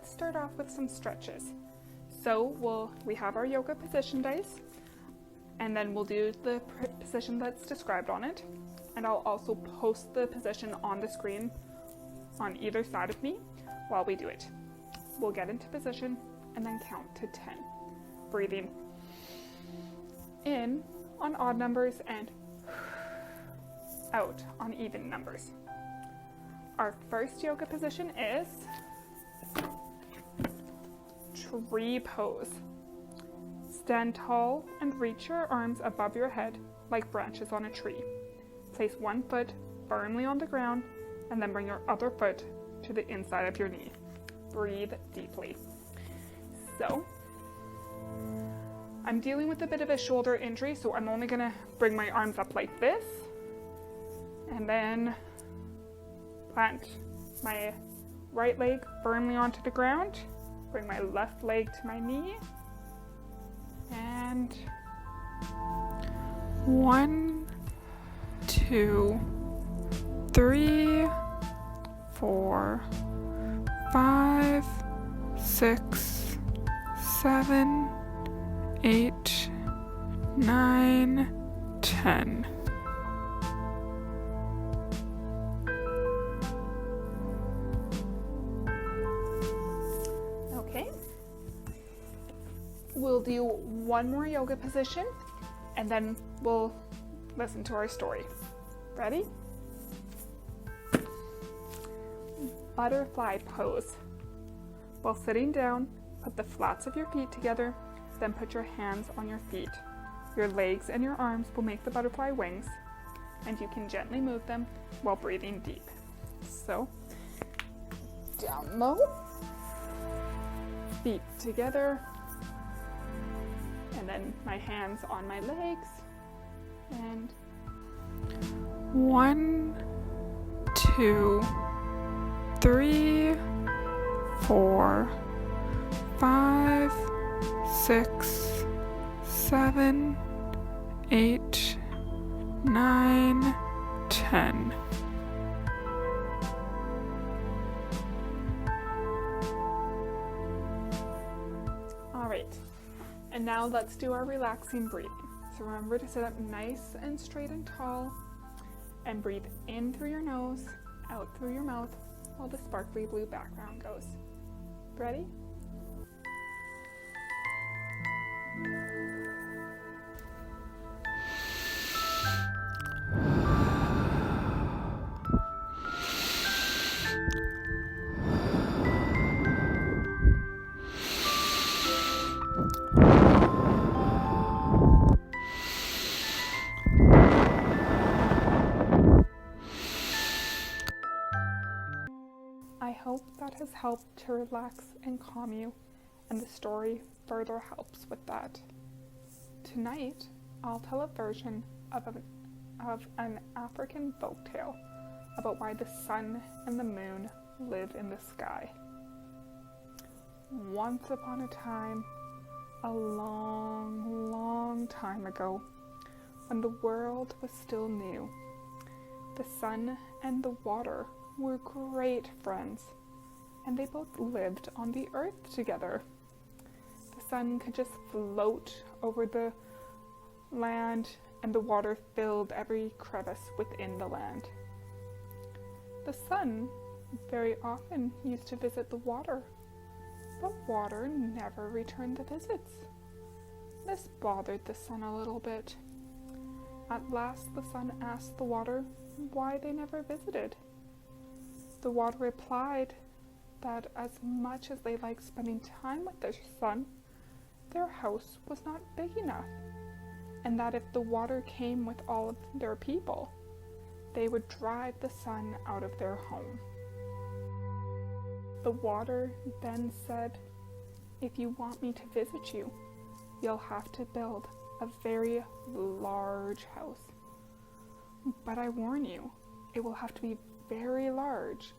let's start off with some stretches. So we have our yoga position dice, and then we'll do the position that's described on it. And I'll also post the position on the screen on either side of me while we do it. We'll get into position and then count to 10. Breathing in on odd numbers and out on even numbers. Our first yoga position is tree pose. Stand tall and reach your arms above your head like branches on a tree. Place one foot firmly on the ground and then bring your other foot to the inside of your knee. Breathe deeply. So, I'm dealing with a bit of a shoulder injury, so I'm only gonna bring my arms up like this and then plant my right leg firmly onto the ground, bring my left leg to my knee, and 1, 2, 3, 4, 5, 6, 7, 8, 9, 10. Okay. We'll do one more yoga position and then we'll listen to our story. Ready? Butterfly pose. While sitting down, put the flats of your feet together, then put your hands on your feet. Your legs and your arms will make the butterfly wings, and you can gently move them while breathing deep. So, down low, feet together, and then my hands on my legs, and 1, 2, 3, 4, 5, 6, 7, 8, 9, 10. All right, and now let's do our relaxing breathing. So remember to sit up nice and straight and tall, and breathe in through your nose, out through your mouth, while the sparkly blue background goes. Ready? I hope that has helped to relax and calm you, and the story further helps with that. Tonight, I'll tell a version of an African folktale about why the sun and the moon live in the sky. Once upon a time, a long, long time ago, when the world was still new, the sun and the water were great friends, and they both lived on the earth together. The sun could just float over the land, and the water filled every crevice within the land. The sun very often used to visit the water, but water never returned the visits. This bothered the sun a little bit. At last the sun asked the water why they never visited. The water replied that as much as they liked spending time with the sun, their house was not big enough, and that if the water came with all of their people, they would drive the sun out of their home. The water then said, "If you want me to visit you, you'll have to build a very large house. But I warn you, it will have to be very large,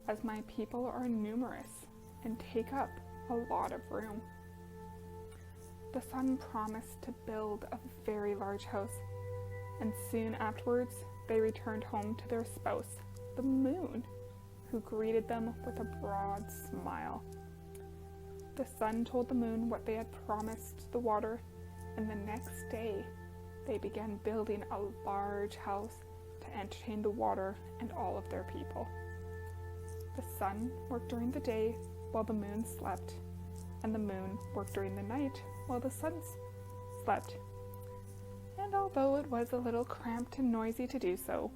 as my people are numerous and take up a lot of room." The sun promised to build a very large house, and soon afterwards they returned home to their spouse, the moon, who greeted them with a broad smile. The sun told the moon what they had promised the water, and the next day they began building a large house to entertain the water and all of their people. The sun worked during the day while the moon slept, and the moon worked during the night while the sun slept. And although it was a little cramped and noisy to do so,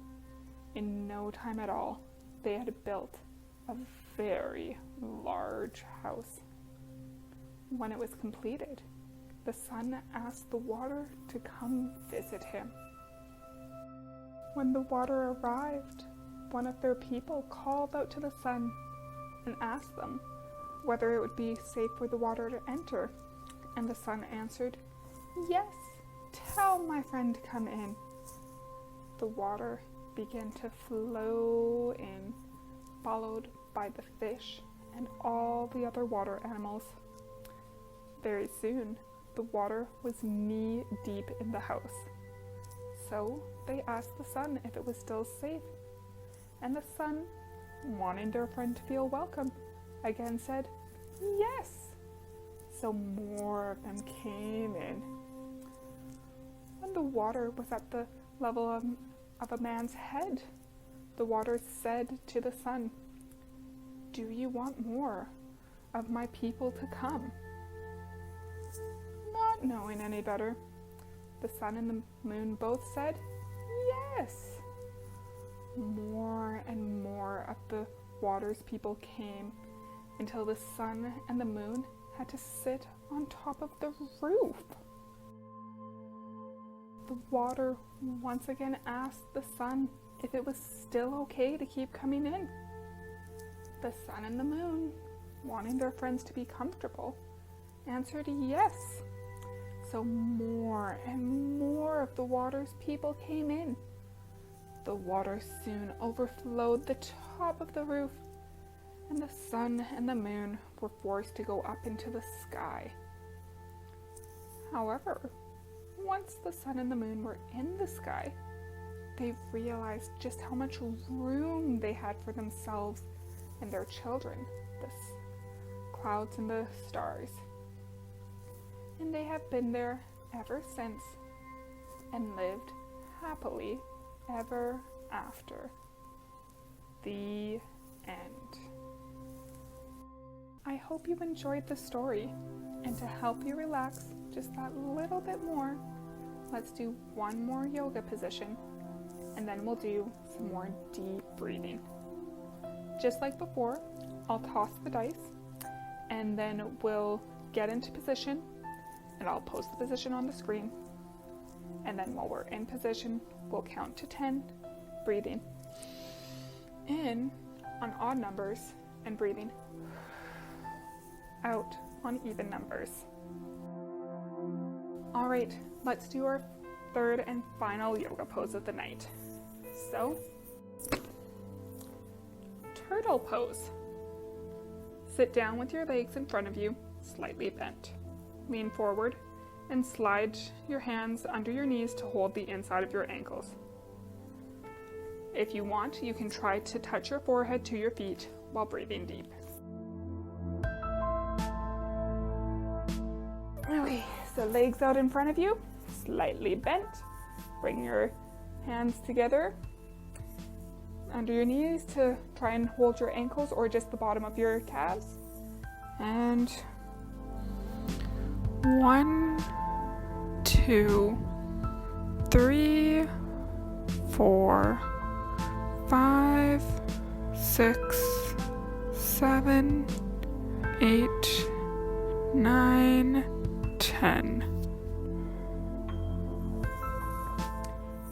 in no time at all, they had built a very large house. When it was completed, the sun asked the water to come visit him. When the water arrived, one of their people called out to the sun and asked them whether it would be safe for the water to enter, and the sun answered, "Yes, tell my friend to come in." The water began to flow in, followed by the fish and all the other water animals. Very soon, the water was knee deep in the house. So they asked the sun if it was still safe, and the sun, wanting their friend to feel welcome, again said, "Yes." So more of them came in. When the water was at the level of a man's head, the water said to the sun, "Do you want more of my people to come?" Not knowing any better, the sun and the moon both said, "Yes." More and more of the water's people came until the sun and the moon had to sit on top of the roof. The water once again asked the sun if it was still okay to keep coming in. The sun and the moon, wanting their friends to be comfortable, answered yes. So more and more of the water's people came in. The water soon overflowed the top of the roof, and the sun and the moon were forced to go up into the sky. However, once the sun and the moon were in the sky, they realized just how much room they had for themselves and their children, the clouds and the stars. And they have been there ever since and lived happily ever after. The end. I hope you enjoyed the story, and to help you relax just that little bit more, let's do one more yoga position, and then we'll do some more deep breathing. Just like before, I'll toss the dice, and then we'll get into position, and I'll post the position on the screen. And then while we're in position, we'll count to 10, breathing in on odd numbers and breathing out on even numbers. All right, let's do our third and final yoga pose of the night. So, turtle pose. Sit down with your legs in front of you, slightly bent. Lean forward and slide your hands under your knees to hold the inside of your ankles. If you want, you can try to touch your forehead to your feet while breathing deep. Okay, so legs out in front of you, slightly bent. Bring your hands together under your knees to try and hold your ankles or just the bottom of your calves. And 1, 2, 3, 4, 5, 6, 7, 8, 9, 10.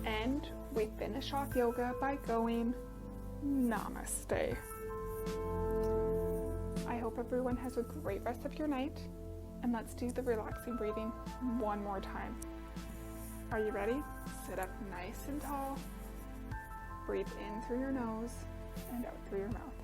And we finish off yoga by going Namaste. I hope everyone has a great rest of your night, and let's do the relaxing breathing one more time. Are you ready? Sit up nice and tall. Breathe in through your nose and out through your mouth.